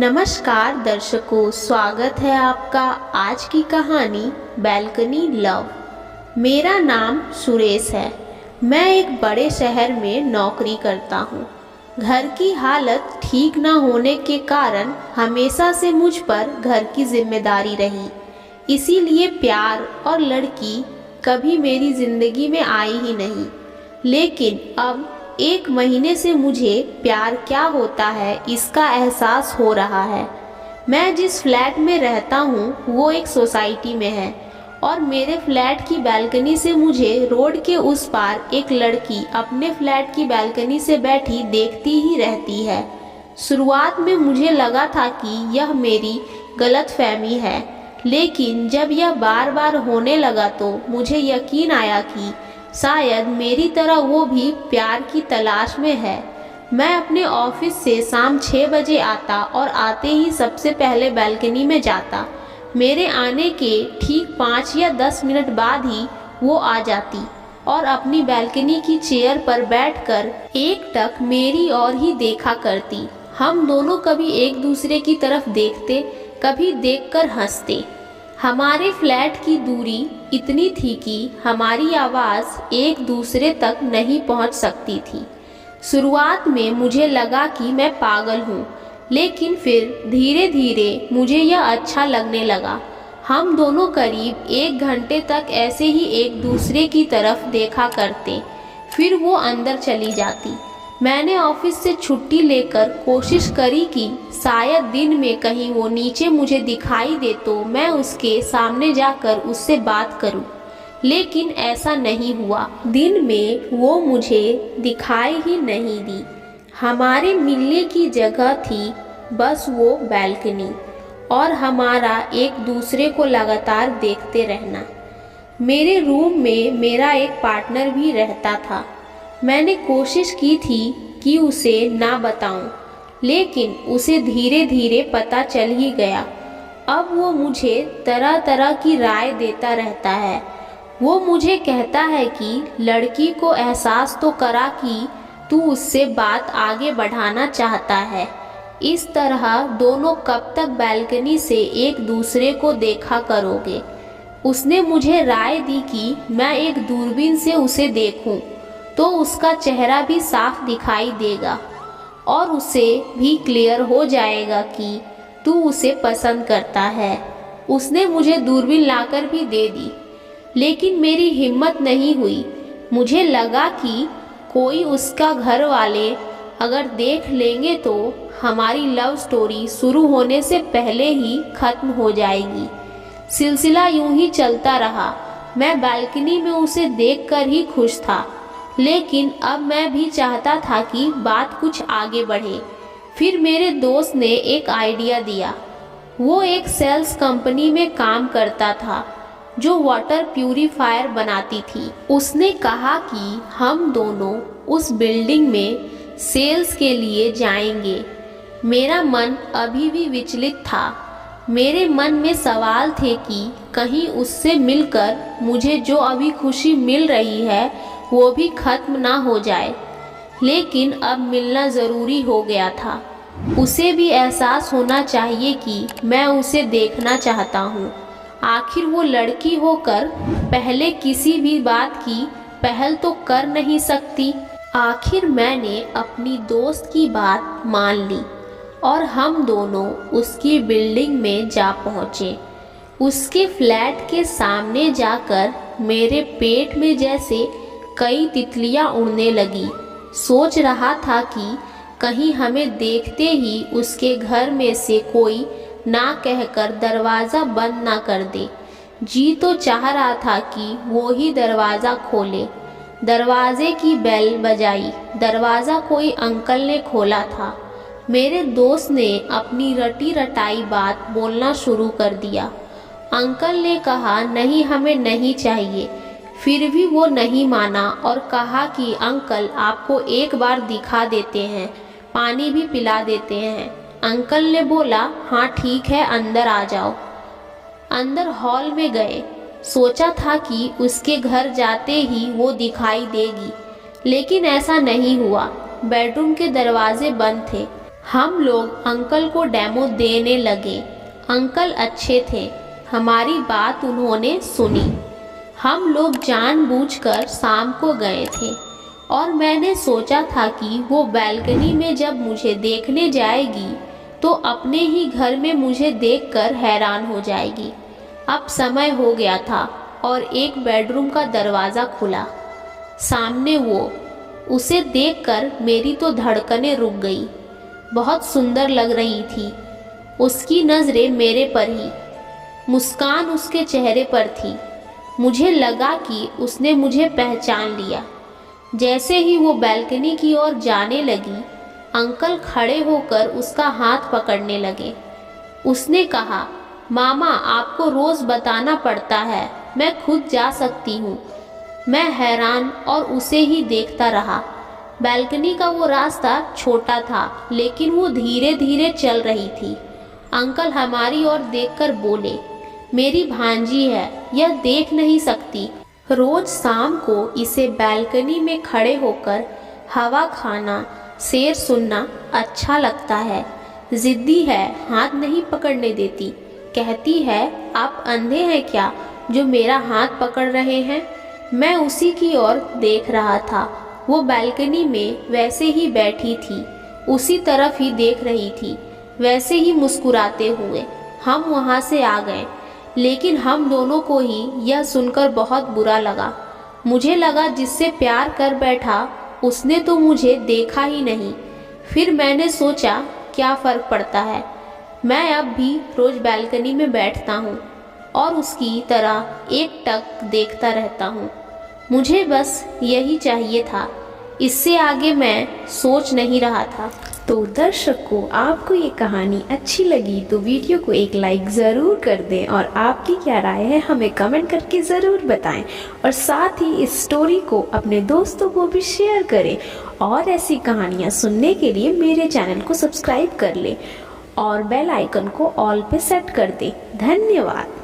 नमस्कार दर्शकों, स्वागत है आपका आज की कहानी बैल्कनी लव। मेरा नाम सुरेश है। मैं एक बड़े शहर में नौकरी करता हूँ। घर की हालत ठीक न होने के कारण हमेशा से मुझ पर घर की जिम्मेदारी रही, इसीलिए प्यार और लड़की कभी मेरी ज़िंदगी में आई ही नहीं। लेकिन अब 1 महीने से मुझे प्यार क्या होता है इसका एहसास हो रहा है। मैं जिस फ्लैट में रहता हूँ वो एक सोसाइटी में है और मेरे फ्लैट की बालकनी से मुझे रोड के उस पार एक लड़की अपने फ्लैट की बालकनी से बैठी देखती ही रहती है। शुरुआत में मुझे लगा था कि यह मेरी गलतफहमी है, लेकिन जब यह बार बार होने लगा तो मुझे यकीन आया कि शायद मेरी तरह वो भी प्यार की तलाश में है। मैं अपने ऑफिस से शाम 6 बजे आता और आते ही सबसे पहले बालकनी में जाता। मेरे आने के ठीक 5 या 10 मिनट बाद ही वो आ जाती और अपनी बालकनी की चेयर पर बैठकर एकटक मेरी ओर ही देखा करती। हम दोनों कभी एक दूसरे की तरफ देखते, कभी देखकर हंसते। हमारे फ्लैट की दूरी इतनी थी कि हमारी आवाज़ एक दूसरे तक नहीं पहुंच सकती थी। शुरुआत में मुझे लगा कि मैं पागल हूँ, लेकिन फिर धीरे धीरे मुझे यह अच्छा लगने लगा। हम दोनों करीब 1 घंटे तक ऐसे ही एक दूसरे की तरफ देखा करते, फिर वो अंदर चली जाती। मैंने ऑफिस से छुट्टी लेकर कोशिश करी कि शायद दिन में कहीं वो नीचे मुझे दिखाई दे तो मैं उसके सामने जाकर उससे बात करूं, लेकिन ऐसा नहीं हुआ। दिन में वो मुझे दिखाई ही नहीं दी। हमारे मिलने की जगह थी बस वो बालकनी और हमारा एक दूसरे को लगातार देखते रहना। मेरे रूम में मेरा एक पार्टनर भी रहता था। मैंने कोशिश की थी कि उसे ना बताऊं, लेकिन उसे धीरे धीरे पता चल ही गया। अब वो मुझे तरह तरह की राय देता रहता है। वो मुझे कहता है कि लड़की को एहसास तो करा कि तू उससे बात आगे बढ़ाना चाहता है। इस तरह दोनों कब तक बालकनी से एक दूसरे को देखा करोगे। उसने मुझे राय दी कि मैं एक दूरबीन से उसे देखूं, तो उसका चेहरा भी साफ दिखाई देगा और उसे भी क्लियर हो जाएगा कि तू उसे पसंद करता है। उसने मुझे दूरबीन लाकर भी दे दी, लेकिन मेरी हिम्मत नहीं हुई। मुझे लगा कि कोई उसका घर वाले अगर देख लेंगे तो हमारी लव स्टोरी शुरू होने से पहले ही खत्म हो जाएगी। सिलसिला यूं ही चलता रहा। मैं बालकनी में उसे देखकर ही खुश था, लेकिन अब मैं भी चाहता था कि बात कुछ आगे बढ़े। फिर मेरे दोस्त ने एक आइडिया दिया। वो एक सेल्स कंपनी में काम करता था जो वाटर प्यूरीफायर बनाती थी। उसने कहा कि हम दोनों उस बिल्डिंग में सेल्स के लिए जाएंगे। मेरा मन अभी भी विचलित था। मेरे मन में सवाल थे कि कहीं उससे मिलकर मुझे जो अभी खुशी मिल रही है वो भी खत्म ना हो जाए। लेकिन अब मिलना ज़रूरी हो गया था। उसे भी एहसास होना चाहिए कि मैं उसे देखना चाहता हूँ। आखिर वो लड़की होकर पहले किसी भी बात की पहल तो कर नहीं सकती। आखिर मैंने अपनी दोस्त की बात मान ली और हम दोनों उसकी बिल्डिंग में जा पहुँचे। उसके फ्लैट के सामने जाकर मेरे पेट में जैसे कई तितलियां उड़ने लगी। सोच रहा था कि कहीं हमें देखते ही उसके घर में से कोई ना कहकर दरवाज़ा बंद ना कर दे। जी तो चाह रहा था कि वो ही दरवाज़ा खोले। दरवाजे की बेल बजाई। दरवाज़ा कोई अंकल ने खोला था। मेरे दोस्त ने अपनी रटी रटाई बात बोलना शुरू कर दिया। अंकल ने कहा नहीं, हमें नहीं चाहिए। फिर भी वो नहीं माना और कहा कि अंकल आपको एक बार दिखा देते हैं, पानी भी पिला देते हैं। अंकल ने बोला हाँ ठीक है, अंदर आ जाओ। अंदर हॉल में गए। सोचा था कि उसके घर जाते ही वो दिखाई देगी, लेकिन ऐसा नहीं हुआ। बेडरूम के दरवाजे बंद थे। हम लोग अंकल को डेमो देने लगे। अंकल अच्छे थे, हमारी बात उन्होंने सुनी। हम लोग जानबूझकर शाम को गए थे और मैंने सोचा था कि वो बालकनी में जब मुझे देखने जाएगी तो अपने ही घर में मुझे देखकर हैरान हो जाएगी। अब समय हो गया था और एक बेडरूम का दरवाज़ा खुला। सामने वो, उसे देखकर मेरी तो धड़कनें रुक गई। बहुत सुंदर लग रही थी। उसकी नज़रें मेरे पर ही, मुस्कान उसके चेहरे पर थी। मुझे लगा कि उसने मुझे पहचान लिया। जैसे ही वो बालकनी की ओर जाने लगी, अंकल खड़े होकर उसका हाथ पकड़ने लगे। उसने कहा, मामा आपको रोज़ बताना पड़ता है, मैं खुद जा सकती हूँ। मैं हैरान और उसे ही देखता रहा। बालकनी का वो रास्ता छोटा था लेकिन वो धीरे धीरे चल रही थी। अंकल हमारी ओर देखकर बोले, मेरी भांजी है, यह देख नहीं सकती। रोज शाम को इसे बालकनी में खड़े होकर हवा खाना, शेर सुनना अच्छा लगता है। जिद्दी है, हाथ नहीं पकड़ने देती। कहती है, आप अंधे हैं क्या जो मेरा हाथ पकड़ रहे हैं? मैं उसी की ओर देख रहा था। वो बालकनी में वैसे ही बैठी थी, उसी तरफ ही देख रही थी, वैसे ही मुस्कुराते हुए। हम वहाँ से आ गए, लेकिन हम दोनों को ही यह सुनकर बहुत बुरा लगा। मुझे लगा जिससे प्यार कर बैठा उसने तो मुझे देखा ही नहीं। फिर मैंने सोचा क्या फ़र्क पड़ता है, मैं अब भी रोज़ बालकनी में बैठता हूँ और उसकी तरह एकटक देखता रहता हूँ। मुझे बस यही चाहिए था, इससे आगे मैं सोच नहीं रहा था। तो दर्शकों, आपको ये कहानी अच्छी लगी तो वीडियो को एक लाइक ज़रूर कर दें और आपकी क्या राय है हमें कमेंट करके ज़रूर बताएं और साथ ही इस स्टोरी को अपने दोस्तों को भी शेयर करें। और ऐसी कहानियाँ सुनने के लिए मेरे चैनल को सब्सक्राइब कर लें और बेल आइकन को ऑल पे सेट कर दें। धन्यवाद।